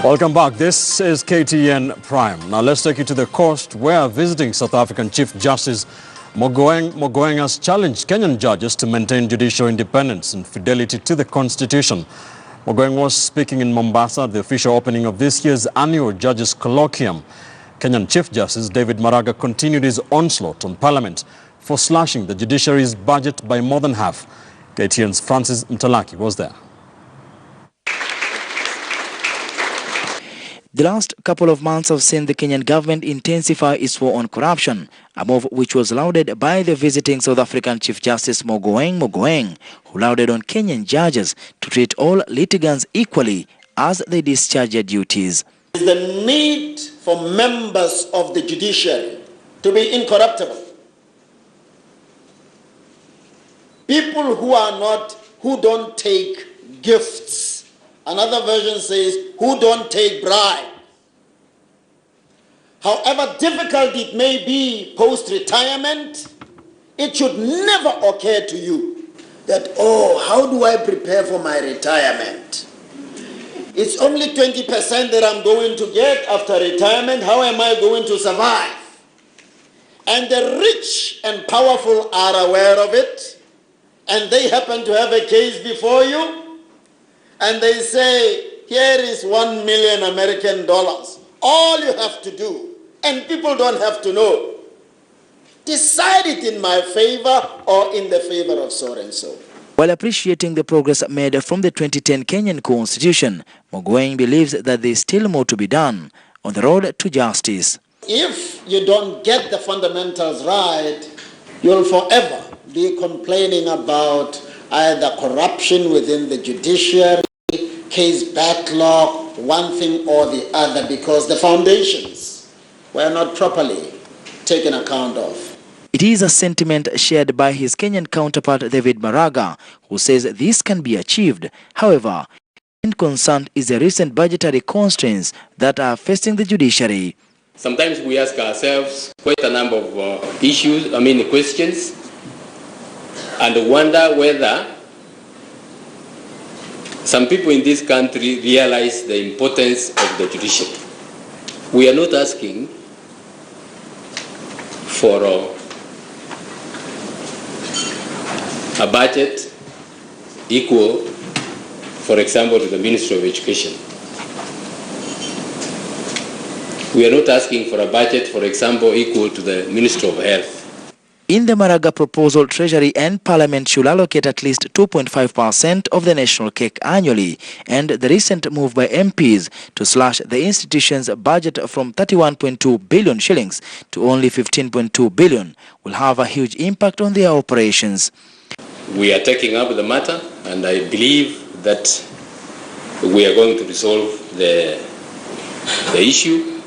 Welcome back. This is KTN Prime. Now let's take you to the coast where visiting South African Chief Justice Mogoeng has challenged Kenyan judges to maintain judicial independence and fidelity to the Constitution. Mogoeng was speaking in Mombasa at the official opening of this year's annual Judges Colloquium. Kenyan Chief Justice David Maraga continued his onslaught on Parliament for slashing the judiciary's budget by more than half. KTN's Francis Mtalaki was there. The last couple of months have seen the Kenyan government intensify its war on corruption, a move which was lauded by the visiting South African Chief Justice Mogoeng, who lauded on Kenyan judges to treat all litigants equally as they discharge their duties. The need for members of the judiciary to be incorruptible. People who don't take gifts. Another version says, who don't take bribe. However difficult it may be post-retirement, it should never occur to you that, oh, how do I prepare for my retirement? It's only 20% that I'm going to get after retirement. How am I going to survive? And the rich and powerful are aware of it, and they happen to have a case before you, and they say, here is $1 million American. All you have to do, and people don't have to know, decide it in my favor or in the favor of so and so. While appreciating the progress made from the 2010 Kenyan Constitution, Mogoeng believes that there is still more to be done on the road to justice. If you don't get the fundamentals right, you'll forever be complaining about either corruption within the judiciary, case backlog, one thing or the other, because the foundations were not properly taken account of. It is a sentiment shared by his Kenyan counterpart David Maraga, who says this can be achieved. However, concerned is the recent budgetary constraints that are facing the judiciary. Sometimes we ask ourselves quite a number of questions, and wonder whether some people in this country realize the importance of the judiciary. We are not asking for a budget equal, for example, to the Ministry of Education. We are not asking for a budget, for example, equal to the Ministry of Health. In the Maraga proposal, Treasury and Parliament should allocate at least 2.5% of the national cake annually, and the recent move by MPs to slash the institution's budget from 31.2 billion shillings to only 15.2 billion will have a huge impact on their operations. We are taking up the matter, and I believe that we are going to resolve the issue,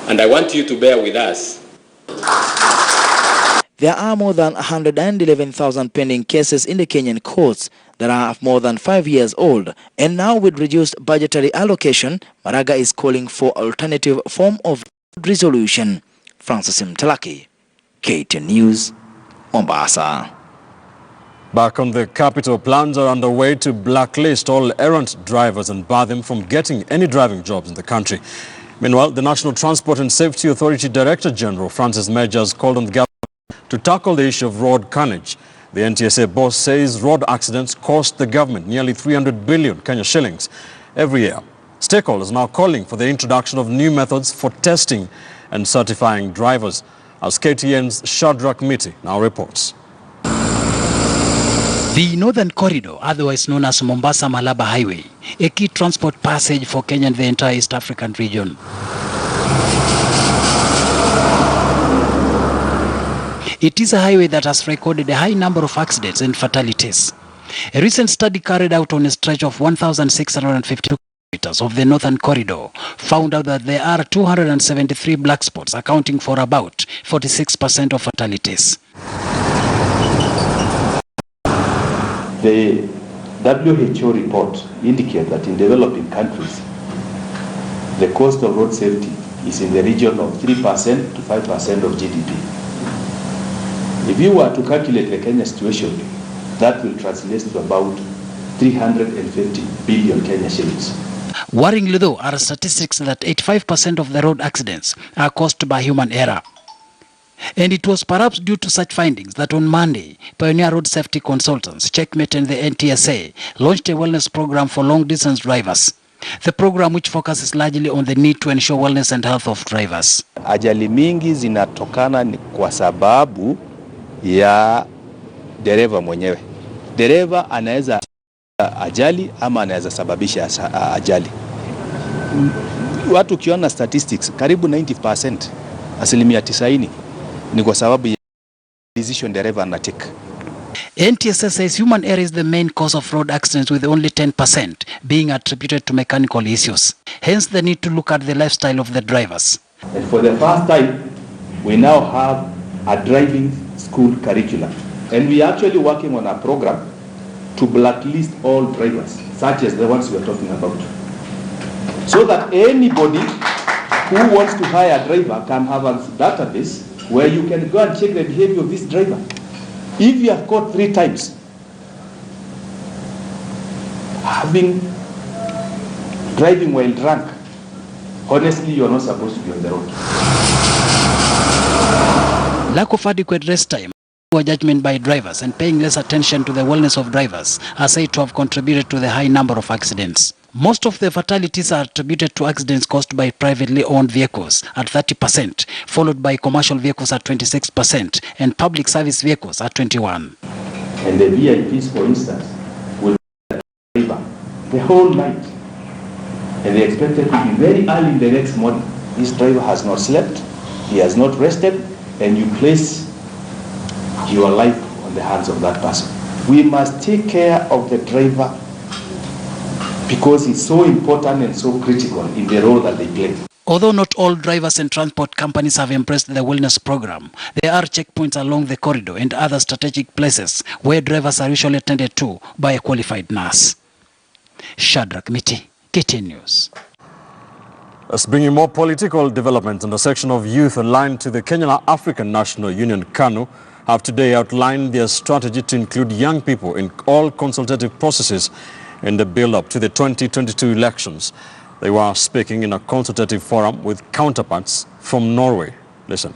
and I want you to bear with us. There are more than 111,000 pending cases in the Kenyan courts that are more than 5 years old, and now with reduced budgetary allocation, Maraga is calling for alternative form of resolution. Francis Mtalaki, KTN News, Mombasa. Back on the capital, plans are underway to blacklist all errant drivers and bar them from getting any driving jobs in the country. Meanwhile, the National Transport and Safety Authority Director General Francis Majors called on the government to tackle the issue of road carnage. The NTSA boss says road accidents cost the government nearly 300 billion Kenya shillings every year. Stakeholders now calling for the introduction of new methods for testing and certifying drivers, as KTN's Shadrach Miti now reports. The Northern Corridor, otherwise known as Mombasa-Malaba Highway, a key transport passage for Kenya and the entire East African region. It is a highway that has recorded a high number of accidents and fatalities. A recent study carried out on a stretch of 1,652 kilometers of the Northern Corridor found out that there are 273 black spots, accounting for about 46% of fatalities. The WHO report indicates that in developing countries, the cost of road safety is in the region of 3% to 5% of GDP. If you were to calculate the Kenya situation, that will translate to about 350 billion Kenya shillings. Worryingly though are statistics that 85% of the road accidents are caused by human error. And it was perhaps due to such findings that on Monday, Pioneer Road Safety Consultants, Checkmate and the NTSA launched a wellness program for long-distance drivers. The program, which focuses largely on the need to ensure wellness and health of drivers. Ajali mingi zinatokana ni kwa sababu ya dereva mwenyewe. Dereva anaweza ajali ama anaweza sababisha ajali. Watu kiona statistics karibu 90%, asilimia 90 ni kwa sababu ya decision dereva anatake. NTSA says human error is the main cause of road accidents, with only 10% being attributed to mechanical issues. Hence the need to look at the lifestyle of the drivers. And for the first time, we now have a driving school curriculum. And we are actually working on a program to blacklist all drivers, such as the ones we are talking about. So that anybody who wants to hire a driver can have a database where you can go and check the behavior of this driver. If you are caught 3 times driving while drunk, honestly, you are not supposed to be on the road. Lack of adequate rest time, poor judgment by drivers, and paying less attention to the wellness of drivers are said to have contributed to the high number of accidents. Most of the fatalities are attributed to accidents caused by privately owned vehicles at 30%, followed by commercial vehicles at 26%, and public service vehicles at 21%. And the VIPs, for instance, will drive the whole night, and they expected to be very early the next morning. This driver has not slept, he has not rested, and you place your life on the hands of that person. We must take care of the driver because it's so important and so critical in the role that they play. Although not all drivers and transport companies have embraced the wellness program, there are checkpoints along the corridor and other strategic places where drivers are usually attended to by a qualified nurse. Shadrack Miti, KTN News. Let's bring you more political developments. In the section of youth aligned to the Kenyan African National Union, KANU, have today outlined their strategy to include young people in all consultative processes in the build-up to the 2022 elections. They were speaking in a consultative forum with counterparts from Norway. Listen.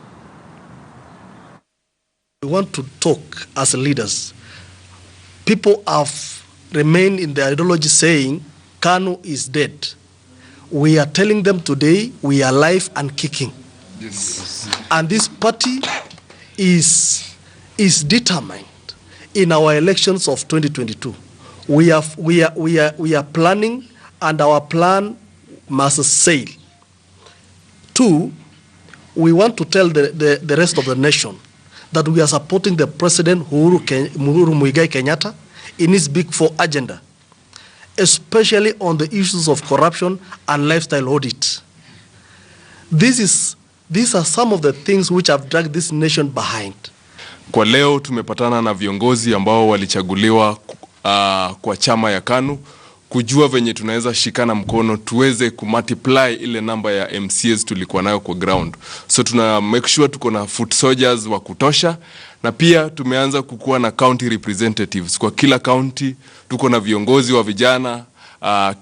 We want to talk as leaders. People have remained in the ideology saying KANU is dead. We are telling them today we are alive and kicking. Yes. And this party is determined in our elections of 2022. We are planning, and our plan must sail. 2, we want to tell the rest of the nation that we are supporting the President Uhuru Muigai Kenyatta in his Big 4 agenda, especially on the issues of corruption and lifestyle audit. These are some of the things which have dragged this nation behind. Kwa leo tumepatana na viongozi ambao walichaguliwa kwa chama ya KANU kujua venye tunaweza shikana mkono tuweze kumultiply ile namba ya MCAs tulikuwa nayo kwa ground. So tuna make sure tuko na foot soldiers wa kutosha, na pia tumeanza kukuwa na county representatives. Kwa kila county tuko na viongozi wa vijana.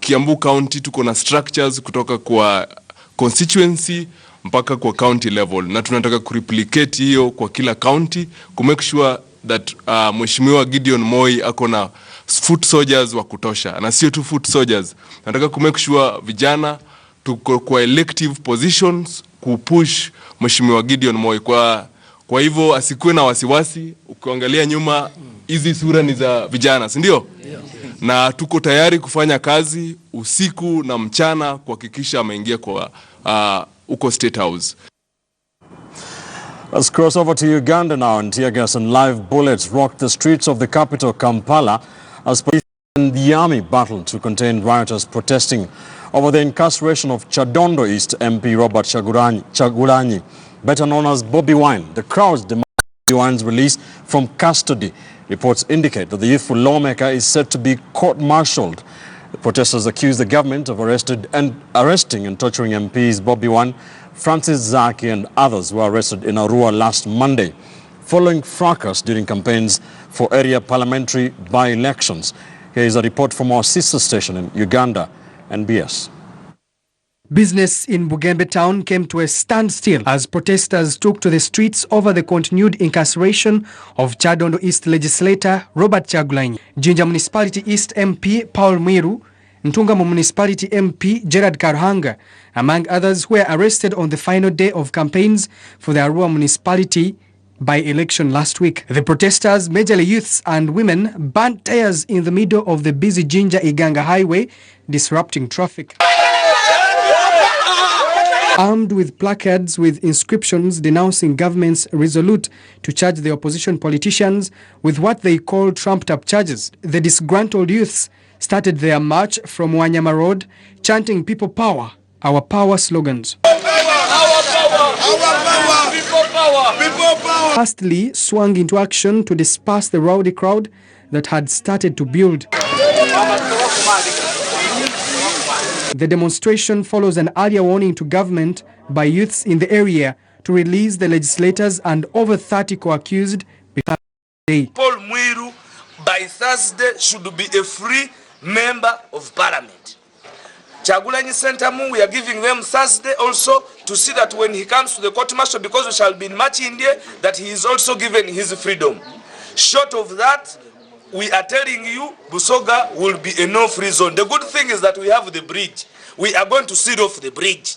Kiambu County tuko na structures kutoka kwa constituency mpaka kwa county level, na tunataka kureplicate hiyo kwa kila county to make sure that Mheshimiwa Gideon Moi ako na foot soldiers wa kutosha, na sio tu foot soldiers. Nataka ku make sure vijana tuko kwa elective positions kupush Mheshimiwa Gideon Moi. Kwa hivyo asikuwe na wasiwasi. Ukiangalia nyuma, hizi sura ni za vijana, si ndio? Na tuko tayari kufanya kazi usiku na mchana kuhakikisha ameingia kwa uko State House. Let's cross over to Uganda now, and tear gas and live bullets rocked the streets of the capital, Kampala, as police and the army battled to contain rioters protesting over the incarceration of Chadondo East MP Robert Chagulanyi, better known as Bobi Wine. The crowds demand Bobi Wine's release from custody. Reports indicate that the youthful lawmaker is set to be court-martialed. The protesters accuse the government of arresting and torturing MPs Bobi Wine, Francis Zaki and others who were arrested in Arua last Monday, following fracas during campaigns for area parliamentary by-elections. Here is a report from our sister station in Uganda, NBS. Business in Bugembe town came to a standstill as protesters took to the streets over the continued incarceration of Chadondo East legislator Robert Chagulanyi. Jinja Municipality East MP Paul Mwiru, Ntungamo Municipality MP Gerard Karuhanga, among others, were arrested on the final day of campaigns for the Arua Municipality by-election last week. The protesters, majorly youths and women, burnt tires in the middle of the busy Jinja-Iganga highway, disrupting traffic. Armed with placards with inscriptions denouncing governments resolute to charge the opposition politicians with what they call trumped-up charges, the disgruntled youths started their march from Mombasa Road, chanting "People Power, Our Power" slogans. Hastily swung into action to disperse the rowdy crowd that had started to build. The demonstration follows an earlier warning to government by youths in the area to release the legislators and over 30 co-accused before Thursday. Paul Mwiru by Thursday should be a free member of parliament. Chagulanyi Centamu, we are giving them Thursday also to see that when he comes to the court martial, because we shall be in March India, that he is also given his freedom. Short of that, we are telling you, Busoga will be a no-free zone. The good thing is that we have the bridge. We are going to seal off the bridge.